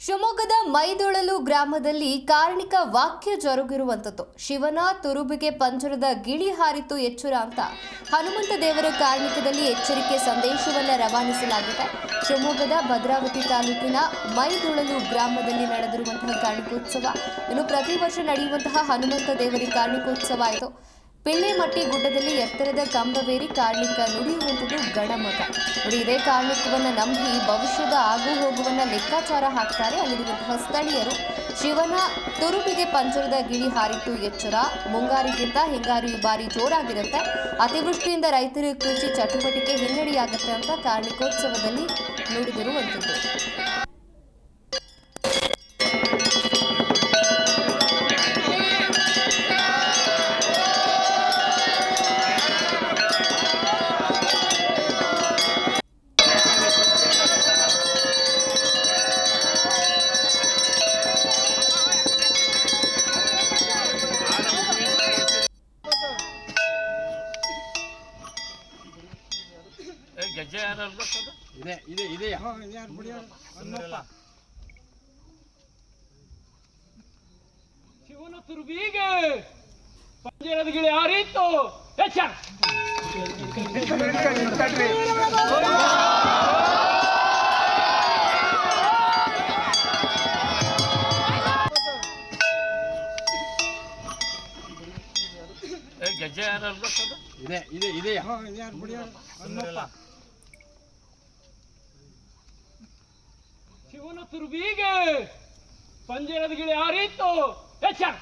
ಶಿವಮೊಗ್ಗದ ಮೈದೊಳಲು ಗ್ರಾಮದಲ್ಲಿ ಕಾರಣಿಕ ವಾಕ್ಯ ಜರುಗಿರುವಂಥದ್ದು. ಶಿವನ ತುರುಬಿಗೆ ಪಂಜರದ ಗಿಳಿ ಹಾರಿತು ಎಚ್ಚರ ಅಂತ ಹನುಮಂತ ದೇವರ ಕಾರಣಿಕದಲ್ಲಿ ಎಚ್ಚರಿಕೆ ಸಂದೇಶವನ್ನು ರವಾನಿಸಲಾಗಿದೆ. ಶಿವಮೊಗ್ಗದ ಭದ್ರಾವತಿ ತಾಲೂಕಿನ ಮೈದೊಳಲು ಗ್ರಾಮದಲ್ಲಿ ನಡೆದಿರುವಂತಹ ಕಾರಣಿಕೋತ್ಸವ ಇನ್ನು ಪ್ರತಿ ವರ್ಷ ನಡೆಯುವಂತಹ ಹನುಮಂತ ದೇವರ ಕಾರಣಿಕೋತ್ಸವ ಇದು. ಪಿಳ್ಳೆಮಟ್ಟಿ ಗುಡ್ಡದಲ್ಲಿ ಎತ್ತರದ ಕಂಬವೇರಿ ಕಾರಣಿಕ ನುಡಿಯುವಂಥದ್ದು ಗಣಮತ. ನೋಡಿ, ಇದೇ ಕಾರಣಿಕವನ್ನು ನಂಬಿ ಭವಿಷ್ಯದ ಆಗು ಹೋಗುವನ್ನ ಲೆಕ್ಕಾಚಾರ ಹಾಕ್ತಾರೆ ಅಲ್ಲಿರುವಂತಹ ಸ್ಥಳೀಯರು. ಶಿವನ ತುರುಬಿಗೆ ಪಂಜರದ ಗಿಳಿ ಹಾರಿತು ಎಚ್ಚರ. ಮುಂಗಾರಿಗಿಂತ ಹಿಂಗಾರು ಈ ಬಾರಿ ಜೋರಾಗಿರುತ್ತೆ. ಅತಿವೃಷ್ಟಿಯಿಂದ ರೈತರ ಕೃಷಿ ಚಟುವಟಿಕೆ ಹಿನ್ನಡೆಯಾಗುತ್ತೆ ಅಂತ ಕಾರಣಿಕೋತ್ಸವದಲ್ಲಿ ನುಡಿದಿರುವಂಥದ್ದು. ಶಿವನ ತುರುಬಿಗೆ ಪಂಜರದ ಗಿಳಿ ಹಾರಿತು ಎಚ್ಚರ. ಗೆಜ್ಜೆ ಯಾರಲ್ಲ ಶಿವನ ತುರುಬಿಗೆ ಪಂಜರದ ಗಿಳಿ ಹಾರಿತು ಎಚ್ಚರ.